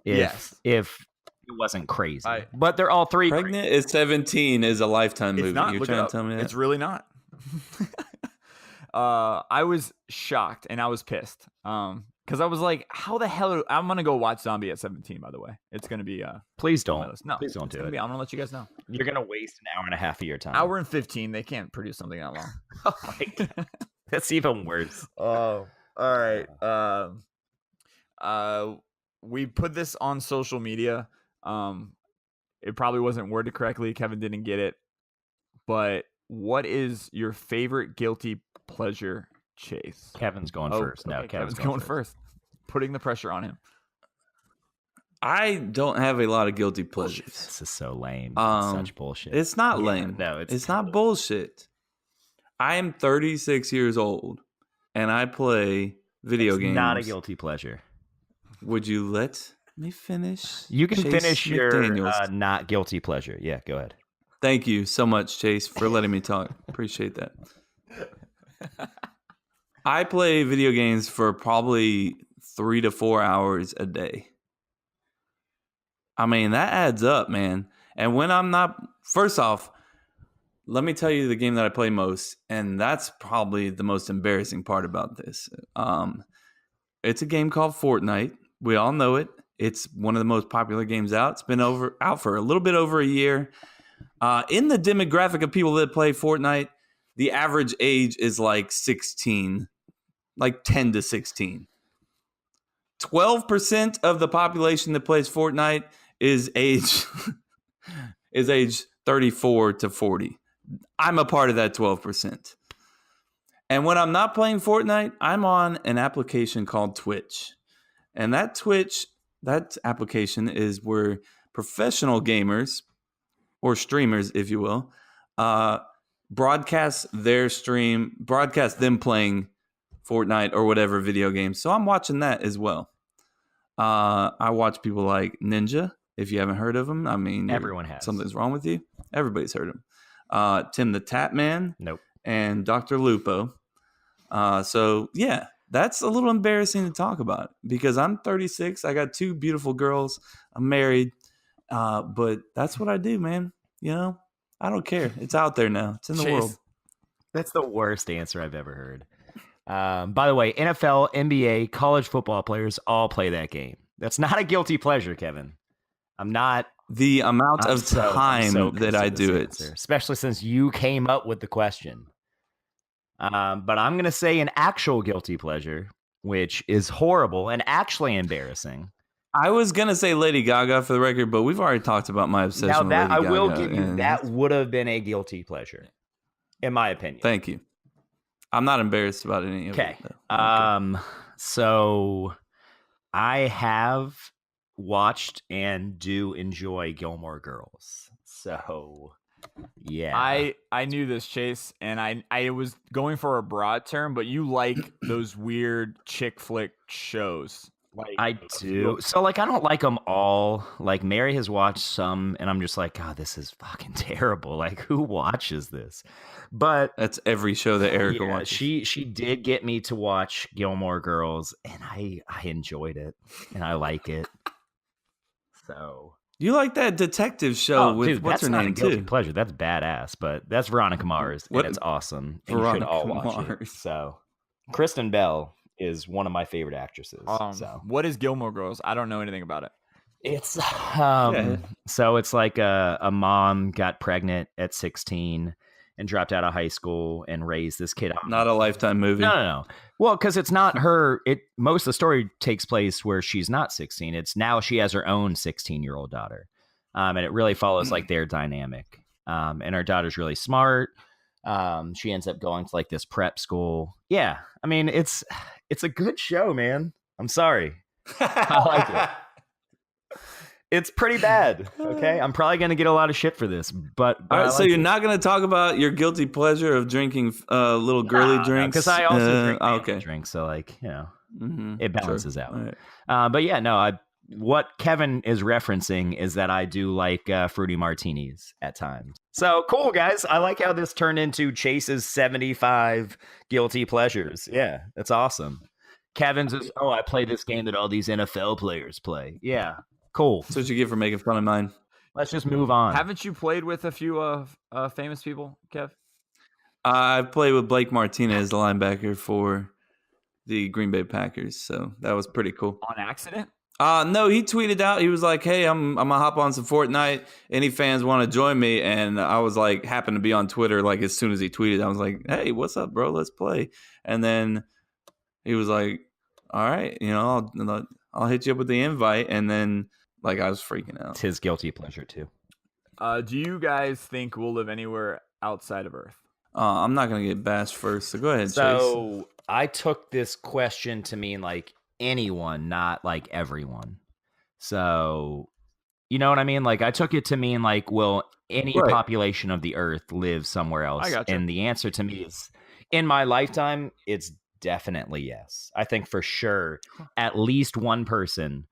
if it wasn't crazy. But they're all three. Pregnant at 17 is a Lifetime movie. Not, You're trying to tell me that? It's really not. I was shocked and I was pissed. Because I was like, how the hell? I'm going to go watch Zombie at 17, by the way. It's going to be. Please don't. No, please don't do it. I'm going to let you guys know. You're going to waste an hour and a half of your time. Hour and 15. They can't produce something that long. Oh my God. That's even worse. Oh, all right. We put this on social media. It probably wasn't worded correctly. Kevin didn't get it. But what is your favorite guilty pleasure, Chase? Kevin's going first. No, Kevin's going first. Putting the pressure on him. I don't have a lot of guilty pleasures. This is so lame. It's such bullshit. It's not lame. No, it's not bullshit. I am 36 years old, and I play video games. Not a guilty pleasure. Would you let me finish? You can Chase finish your McDaniels? not guilty pleasure. Yeah, go ahead. Thank you so much, Chase, for letting me talk. Appreciate that. I play video games for probably 3 to 4 hours a day. I mean, that adds up, man. And when I'm not, first off, let me tell you the game that I play most, and that's probably the most embarrassing part about this. It's a game called Fortnite. We all know it. It's one of the most popular games out. It's been out for a little bit over a year. In the demographic of people that play Fortnite, the average age is like 16, like 10 to 16. 12% of the population that plays Fortnite is age 34 to 40. I'm a part of that 12%. And when I'm not playing Fortnite, I'm on an application called Twitch. And that application is where professional gamers, or streamers, if you will, broadcast them playing Fortnite or whatever video game. So I'm watching that as well. I watch people like Ninja. If you haven't heard of him, I mean, everyone has. Something's wrong with you. Everybody's heard of him. Tim the Tap Man. Nope. And Dr. Lupo. So yeah, that's a little embarrassing to talk about because I'm 36. I got 2 beautiful girls. I'm married. But that's what I do, man. You know, I don't care. It's out there now. It's in the world. That's the worst answer I've ever heard. By the way, NFL, NBA, college football players all play that game. That's not a guilty pleasure, Kevin. I'm not. The amount of time that I do it. Especially since you came up with the question. But I'm going to say an actual guilty pleasure, which is horrible and actually embarrassing. I was going to say Lady Gaga for the record, but we've already talked about my obsession with Lady Gaga. I will give you, that would have been a guilty pleasure, in my opinion. Thank you. I'm not embarrassed about any of it. Okay. So I have watched and do enjoy Gilmore Girls. So yeah. I knew this, Chase, and I was going for a broad term, but you like those weird chick flick shows. Like, I do. So like I don't like them all. Like Mary has watched some and I'm just like, God, this is fucking terrible. Like who watches this? But that's every show that Erica watches. She did get me to watch Gilmore Girls and I enjoyed it and I like it. So you like that detective show with dude, what's her name too? Pleasure. That's badass, but that's Veronica Mars and it's awesome. And you should all watch it. So Kristen Bell is one of my favorite actresses. So what is Gilmore Girls? I don't know anything about it. It's so it's like a mom got pregnant at 16 and dropped out of high school and raised this kid. Not a Lifetime movie. No. Well, because it's not her. Most of the story takes place where she's not 16. It's now she has her own 16-year-old daughter, and it really follows like their dynamic. And her daughter's really smart. She ends up going to like this prep school. Yeah, I mean it's a good show, man. I'm sorry, I like it. It's pretty bad. Okay, I'm probably gonna get a lot of shit for this, but all right. So you're it. not gonna talk about your guilty pleasure of drinking little girly drinks? Because I also drink okay. drinks, so like Mm-hmm. it balances out. Right. But yeah, no, what Kevin is referencing is that I do like fruity martinis at times. So cool, guys. I like how this turned into Chase's 75 guilty pleasures. Yeah, that's awesome. Kevin's is, I play this game that all these NFL players play. Yeah, cool. That's what you get for making fun of mine. Let's just move on. Haven't you played with a few famous people, Kev? I played with Blake Martinez, the linebacker for the Green Bay Packers. So that was pretty cool. On accident? No, he tweeted out. He was like, "Hey, I'm gonna hop on some Fortnite. Any fans want to join me?" And I was like, happened to be on Twitter. Like as soon as he tweeted, I was like, "Hey, what's up, bro? Let's play." And then he was like, "All right, I'll hit you up with the invite." And then like I was freaking out. It's his guilty pleasure too. Do you guys think we'll live anywhere outside of Earth? I'm not gonna get bashed first, so go ahead, Chase. So I took this question to mean like anyone, not like everyone. So you know what I mean? Like I took it to mean like, will any population of the Earth live somewhere else? I gotcha. And the answer to me is, in my lifetime, it's definitely yes. I think for sure at least one person.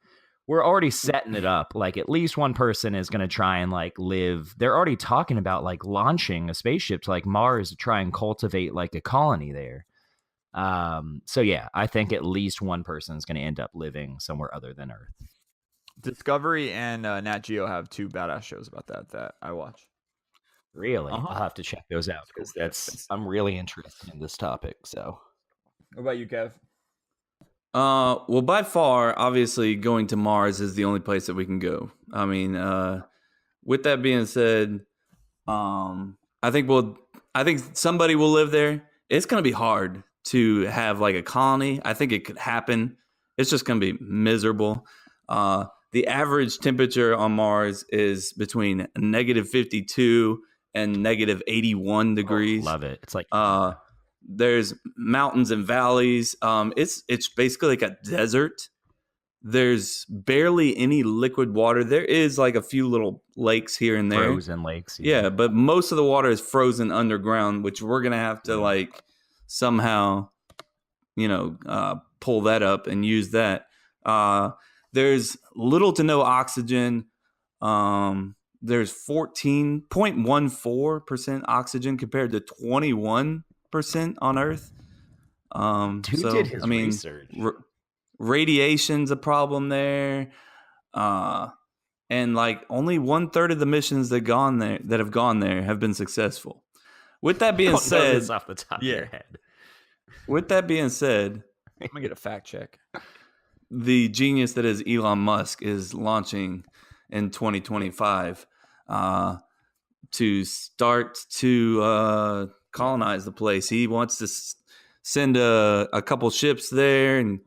We're already setting it up. Like at least one person is going to try and like live. They're already talking about like launching a spaceship to like Mars to try and cultivate like a colony there. So yeah, I think at least one person is going to end up living somewhere other than Earth. Discovery and Nat Geo have two badass shows about that I watch. Really? I'll have to check those out because I'm really interested in this topic. So, what about you, Kev? Well, by far, obviously, going to Mars is the only place that we can go. I mean, with that being said, I think somebody will live there. It's going to be hard to have like a colony. I think it could happen. It's just going to be miserable. The average temperature on Mars is between -52 and -81 degrees. Love it. It's like there's mountains and valleys. It's basically like a desert. There's barely any liquid water. There is like a few little lakes here and there. Frozen lakes. Yeah, but most of the water is frozen underground, which we're going to have to like somehow, pull that up and use that. There's little to no oxygen. There's 14.14% oxygen compared to 21% on Earth. Dude did his research. Radiation's a problem there. And like only 1/3 of the missions that have gone there have been successful. With that being said, this off the top of your head. With that being said, I'm gonna get a fact check. The genius that is Elon Musk is launching in 2025 to start to colonize the place. He wants to send a couple ships there and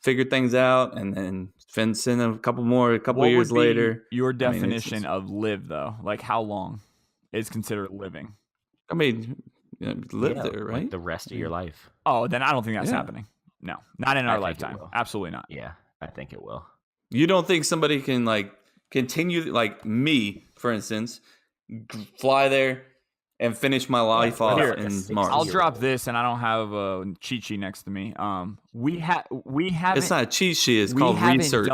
figure things out, and then send a couple years later. Your definition of live, though, like how long is considered living? I mean, live there, right? Like the rest of your life. Oh, then I don't think that's happening. No, not in our lifetime. Absolutely not. Yeah, I think it will. You don't think somebody can like continue, like me, for instance, fly there and finish my life off in Mars? I'll drop this, and I don't have a cheat sheet next to me. We haven't. It's not a cheat sheet. It's called research.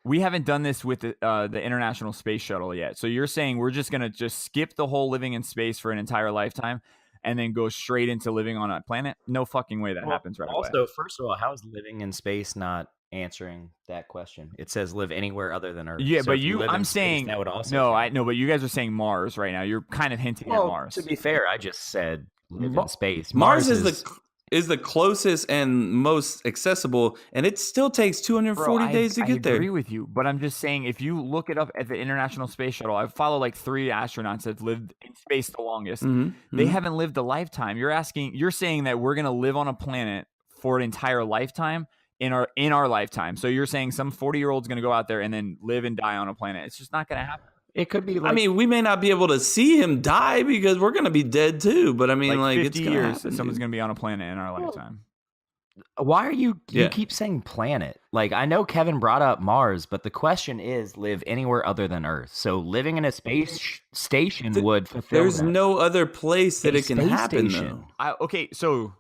We haven't done this with the International Space Shuttle yet. So you're saying we're just gonna skip the whole living in space for an entire lifetime, and then go straight into living on a planet? No fucking way that happens right away. Also, first of all, how is living in space not answering that question? It says live anywhere other than Earth. Yeah, so but I'm saying that would also no, but you guys are saying Mars right now. You're kind of hinting at Mars. To be fair, I just said live in space. Mars is the closest and most accessible, and it still takes 240 days to get there. I agree with you, but I'm just saying, if you look it up at the International Space Shuttle, I follow like 3 astronauts that have lived in space the longest. They haven't lived a lifetime. You're saying that we're gonna live on a planet for an entire lifetime in our lifetime. So you're saying some 40-year-old's gonna go out there and then live and die on a planet. It's just not gonna happen. It could be. I mean, we may not be able to see him die because we're going to be dead too. But I mean, like 50 it's years, happen, someone's going to be on a planet in our lifetime. Why are you Yeah. keep saying planet? Like, I know Kevin brought up Mars, but the question is live anywhere other than Earth. So living in a space station would fulfill There's that. no other place that A it can space happen station. though. Okay, so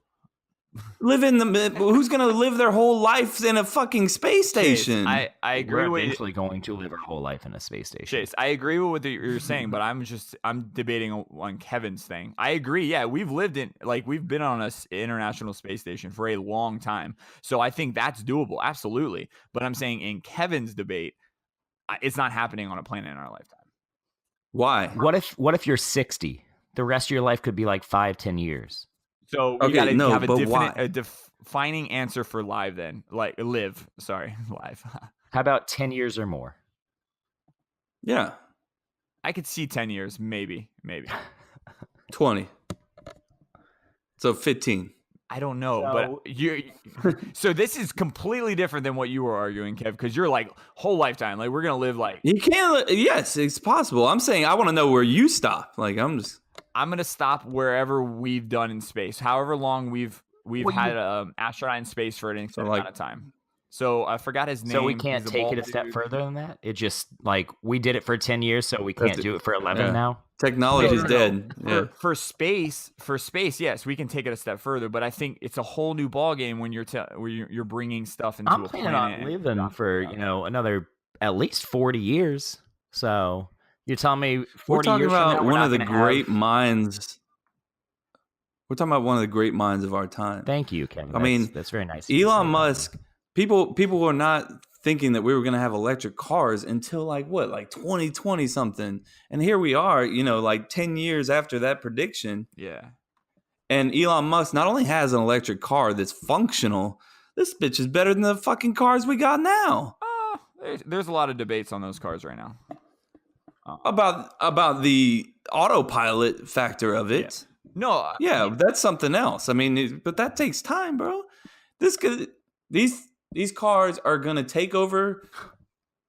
Live in the who's going to live their whole life in a fucking space station? Chase, I agree We're with eventually going to live our whole life in a space station. Chase, I agree with what you're saying, but I'm debating on Kevin's thing. I agree. Yeah, we've been on a international space station for a long time, so I think that's doable, absolutely. But I'm saying in Kevin's debate, it's not happening on a planet in our lifetime. Why? What if you're 60? The rest of your life could be like 5-10 years. So we Okay, got to no, have but why? a defining answer for live then, like live. Sorry, live. How about 10 years or more? Yeah, I could see 10 years, maybe. 20. So 15. I don't know, So- but you. So this is completely different than what you were arguing, Kev, because you're like whole lifetime. Like we're gonna live like You can't. Yes, it's possible. I'm saying I want to know where you stop. Like I'm gonna stop wherever we've done in space. However long we've had an astronaut in space for an extended amount of time. So I forgot his name. So we can't He's take it a bald step dude. further than that? It just like we did it for 10 years, so we can't That's it. do it for 11 Yeah. now? Technology's No. dead. Yeah. For space, yes, we can take it a step further. But I think it's a whole new ball game when you're bringing stuff into I'm a planning planet. on and- living for, another at least 40 years. So you're telling me 40 We're talking years from now, about we're one not of the gonna great have... minds. We're talking about one of the great minds of our time. Thank you, Kevin. I mean, that's very nice. of you to say Elon that. Musk. People were not thinking that we were going to have electric cars until like 2020 something, and here we are. Like 10 years after that prediction. Yeah. And Elon Musk not only has an electric car that's functional, this bitch is better than the fucking cars we got now. There's a lot of debates on those cars right now. About the autopilot factor of it. No. Yeah, that's something else. I mean, but that takes time, bro. These cars are gonna take over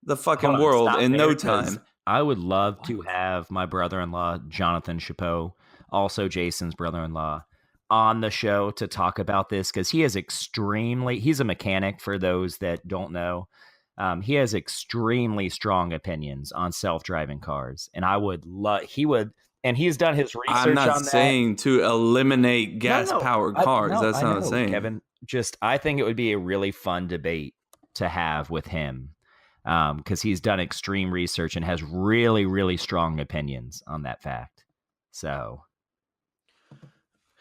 the fucking Hold on, world stop in there, no 'cause time. I would love to have my brother-in-law, Jonathan Chapeau, also Jason's brother-in-law, on the show to talk about this because he's a mechanic for those that don't know. He has extremely strong opinions on self-driving cars. And and he's done his research I'm not on saying to eliminate that. gas-powered cars. That's not what I'm saying. Kevin. I think it would be a really fun debate to have with him because he's done extreme research and has really, really strong opinions on that fact. So,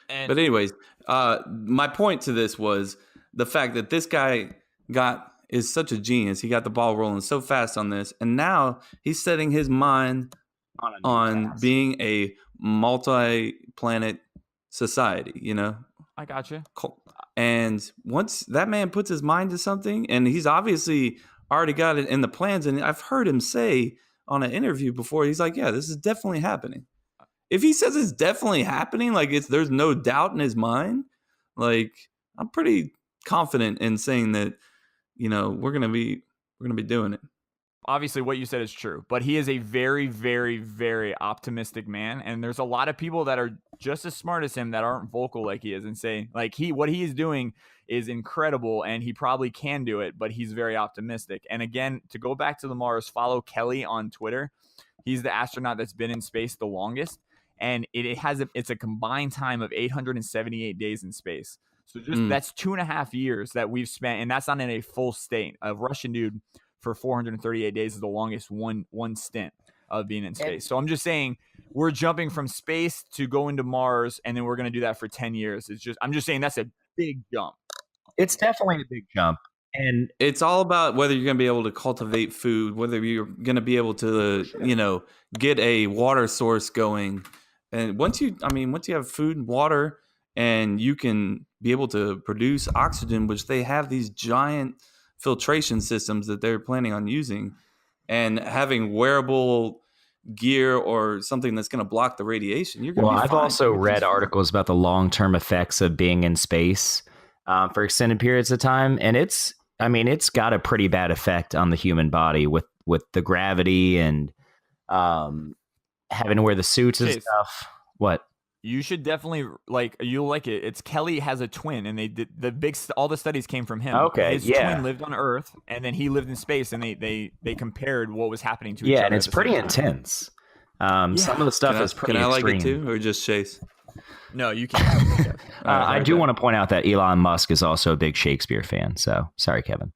And But anyways, my point to this was the fact that this guy is such a genius. He got the ball rolling so fast on this, and now he's setting his mind on being a multi-planet society. I got you. And once that man puts his mind to something, and he's obviously already got it in the plans, and I've heard him say on an interview before, he's like, yeah, this is definitely happening. If he says it's definitely happening, like there's no doubt in his mind, like I'm pretty confident in saying that, we're gonna be doing it. Obviously what you said is true, but he is a very, very, very optimistic man. And there's a lot of people that are just as smart as him that aren't vocal like he is and saying like what he is doing is incredible and he probably can do it, but he's very optimistic. And again, to go back to the Mars, follow Kelly on Twitter. He's the astronaut that's been in space the longest. And it's a combined time of 878 days in space. So that's 2.5 years that we've spent, and that's not in a full state. A Russian dude for 438 days is the longest one stint of being in space. So I'm just saying we're jumping from space to go into Mars, and then we're going to do that for 10 years. I'm just saying that's a big jump. it's definitely a big jump. And It's all about whether you're going to be able to cultivate food, whether you're going to be able to, get a water source going. And once you have food and water and you can be able to produce oxygen, which they have these giant filtration systems that they're planning on using, and having wearable gear or something that's going to block the radiation, you're going to be I've fine. also read articles about the long-term effects of being in space for extended periods of time. And it's got a pretty bad effect on the human body with the gravity and Having to wear the suits and Chase, stuff. What? You should definitely you'll like it. It's Kelly has a twin, and they did all the studies came from him. Okay, his twin lived on Earth, and then he lived in space, and they compared what was happening to each other. Yeah, and it's pretty intense. Some of the stuff is pretty extreme. Can I like it too, or just Chase? No, you can't. I do want to point out that Elon Musk is also a big Shakespeare fan. So sorry, Kevin.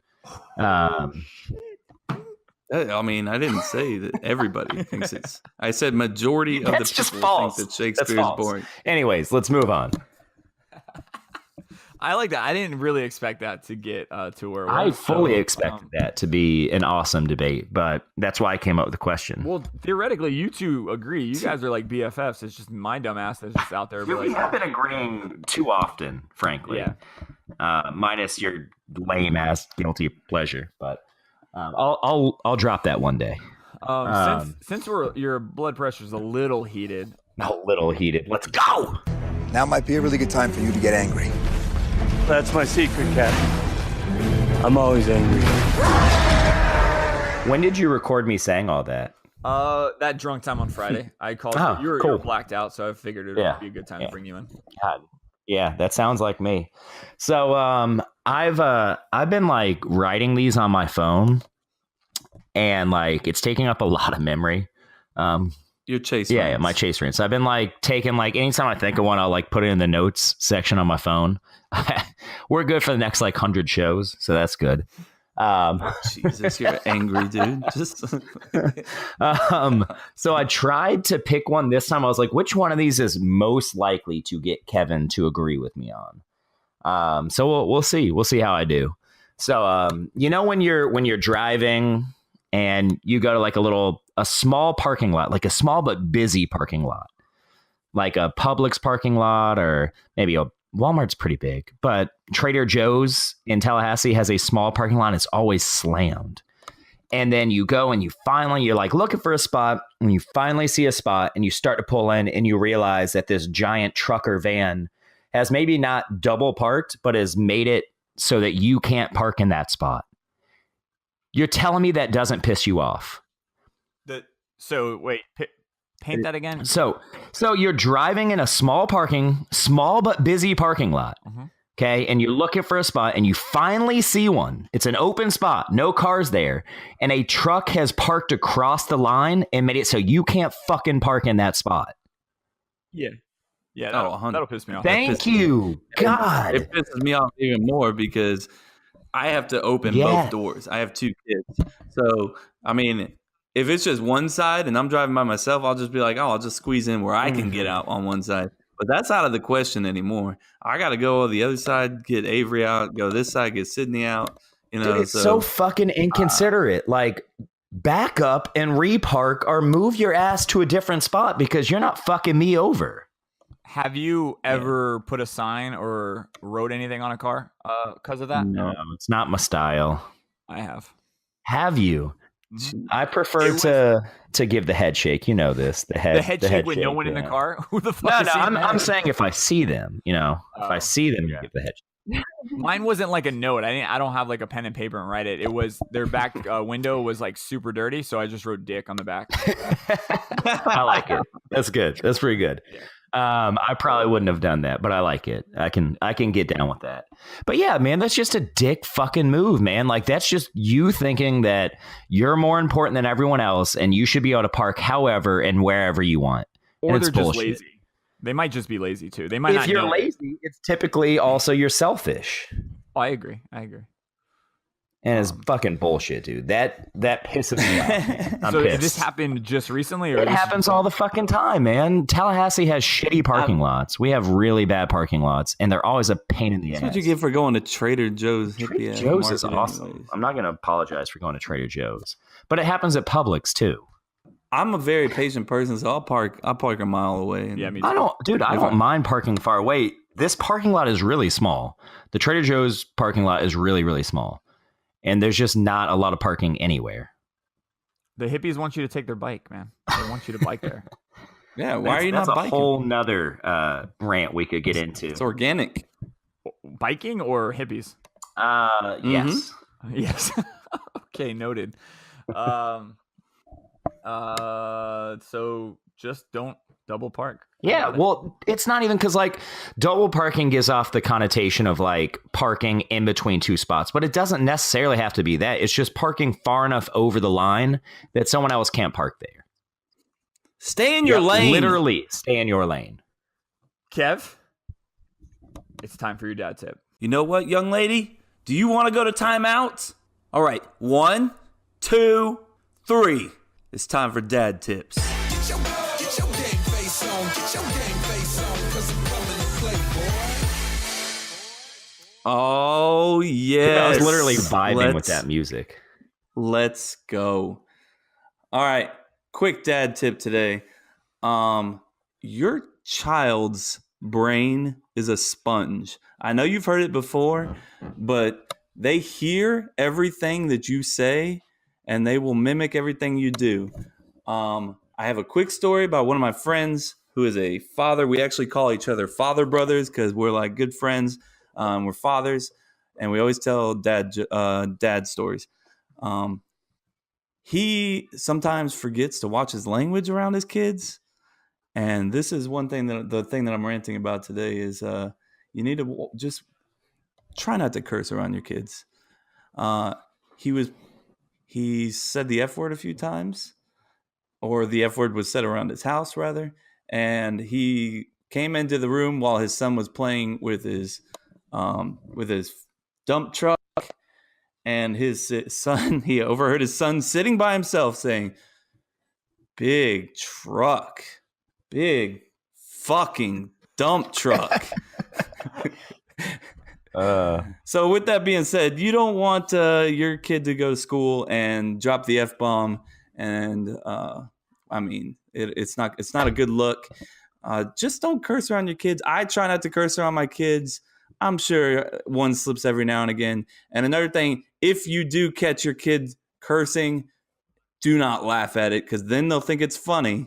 I mean, I didn't say that everybody thinks it's. I said majority of the people false. think that Shakespeare is boring. Anyways, let's move on. I like that. I didn't really expect that to get to where I fully expected that to be an awesome debate, but that's why I came up with the question. Well, theoretically, you two agree. You guys are like BFFs. It's just my dumb ass that's just out there. Dude, we have been agreeing too often, frankly. Yeah. Minus your lame ass guilty pleasure, but I'll drop that one day. Since your blood pressure's a little heated. Let's go. Now might be a really good time for you to get angry. That's my secret, Captain. I'm always angry. When did you record me saying all that? That drunk time on Friday. I called you. You were blacked out, so I figured it would be a good time to bring you in. God. Yeah, that sounds like me. So I've been like writing these on my phone, and like it's taking up a lot of memory. Your Chase. Yeah, my Chase rants. I've been like taking like anytime I think of one, I'll like put it in the notes section on my phone. We're good for the next like 100 shows, so that's good. Jesus, you're angry, dude. Just so I tried to pick one this time. I was like, which one of these is most likely to get Kevin to agree with me on? So we'll see. We'll see how I do. So when you're driving and you go to like a small parking lot, like a small but busy parking lot, like a Publix parking lot, or maybe Walmart's pretty big, but Trader Joe's in Tallahassee has a small parking lot. It's always slammed. And then you go and you're like looking for a spot, and you finally see a spot, and you start to pull in, and you realize that this giant trucker van has maybe not double parked, but has made it so that you can't park in that spot. You're telling me that doesn't piss you off? Paint that again. So you're driving in a small but busy parking lot. Mm-hmm. Okay. And you're looking for a spot, and you finally see one. It's an open spot, no cars there. And a truck has parked across the line and made it so you can't fucking park in that spot. Yeah. Yeah. That'll piss me off. Thank you. God. It pisses me off even more because I have to open both doors. I have 2 kids. So, I mean, if it's just one side and I'm driving by myself, I'll just be like, I'll just squeeze in where I can get out on one side. But that's out of the question anymore. I got to go on the other side, get Avery out, go this side, get Sydney out. You know, dude, it's so fucking inconsiderate. Like, back up and repark or move your ass to a different spot because you're not fucking me over. Have you ever put a sign or wrote anything on a car because of that? No, it's not my style. I have. Have you? I prefer to give the head shake. You know this. The head shake with no one in the car? Who the fuck is I'm saying if I see them, if I see them, give the head shake. Mine wasn't like a note. I don't have like a pen and paper and write it. It was their back window was like super dirty, so I just wrote dick on the back. I like it. That's good. That's pretty good. Yeah. I probably wouldn't have done that, but I like it. I can get down with that. But yeah, man, that's just a dick fucking move, man. Like, that's just you thinking that you're more important than everyone else, and you should be able to park however and wherever you want. Or they're just lazy. They might just be lazy too. They might. If you're lazy, it's typically also you're selfish. Oh, I agree. And it's fucking bullshit, dude. That pisses me off. I'm so pissed. This happened just recently? Or it happens all the fucking time, man. Tallahassee has shitty parking lots. We have really bad parking lots, and they're always a pain in the ass. That's what you get for going to Trader Joe's. Trader Joe's is awesome. Anyways. I'm not going to apologize for going to Trader Joe's. But it happens at Publix, too. I'm a very patient person, so I'll park a mile away. Yeah, me too. I don't mind parking far away. This parking lot is really small. The Trader Joe's parking lot is really, really small. And there's just not a lot of parking anywhere. The hippies want you to take their bike, man. They want you to bike there. Yeah, why are you not biking? That's a whole nother rant we could get into. It's organic. Biking or hippies? Yes. Yes. Okay, noted. So just don't double park. Yeah, well, it's not even because like double parking gives off the connotation of like parking in between two spots, but it doesn't necessarily have to be that. It's just parking far enough over the line that someone else can't park there. Stay in your lane. Literally, stay in your lane. Kev, it's time for your dad tip. You know what, young lady? Do you want to go to timeout? All right, 1, 2, 3. It's time for dad tips. Get your game face on. Get your game face on. 'Cause I'm coming to play, boy. Oh, yes. I was literally vibing with that music. Let's go. All right, quick dad tip today. Your child's brain is a sponge. I know you've heard it before, but they hear everything that you say and they will mimic everything you do. I have a quick story about one of my friends who is a father. We actually call each other father brothers because we're like good friends. We're fathers, and we always tell dad stories. He sometimes forgets to watch his language around his kids. And this is one thing the thing that I'm ranting about today is you need to just try not to curse around your kids. He said the F word a few times, or the F word was said around his house rather. And he came into the room while his son was playing with his dump truck, and his son, he overheard his son sitting by himself saying, "Big truck, big fucking dump truck." So with that being said, you don't want your kid to go to school and drop the F-bomb. And I mean, it's not a good look. Just don't curse around your kids. I try not to curse around my kids. I'm sure one slips every now and again. And another thing, if you do catch your kid cursing, do not laugh at it, because then they'll think it's funny.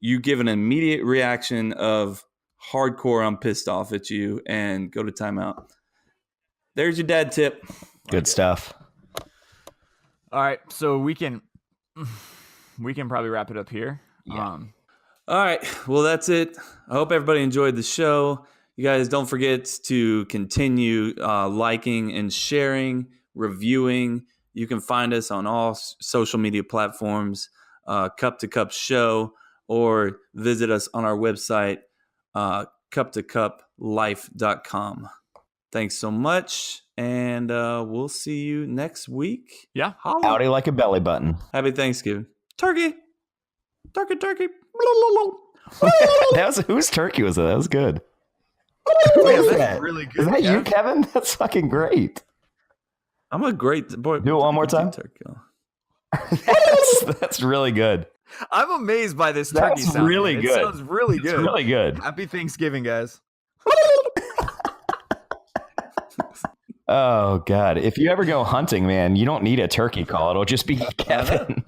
You give an immediate reaction of hardcore, I'm pissed off at you, and go to timeout. There's your dad tip. Good stuff. All right, so we can probably wrap it up here. Yeah. All right, well, that's it. I hope everybody enjoyed the show. You guys don't forget to continue liking and sharing, reviewing. You can find us on all social media platforms, Cup to Cup Show, or visit us on our website, cuptocuplife.com. Thanks so much, and we'll see you next week. Yeah. Holla. Howdy like a belly button. Happy Thanksgiving. Turkey. Turkey. Whose turkey was it? That was good. That's really good. Is that you, Kevin? That's fucking great. I'm a great boy. Do it one more time. Turkey. That's really good. I'm amazed by this turkey That's sound. really It good. sounds really good. It's really good. Happy Thanksgiving, guys. Oh, God. If you ever go hunting, man, you don't need a turkey call. It'll just be Kevin.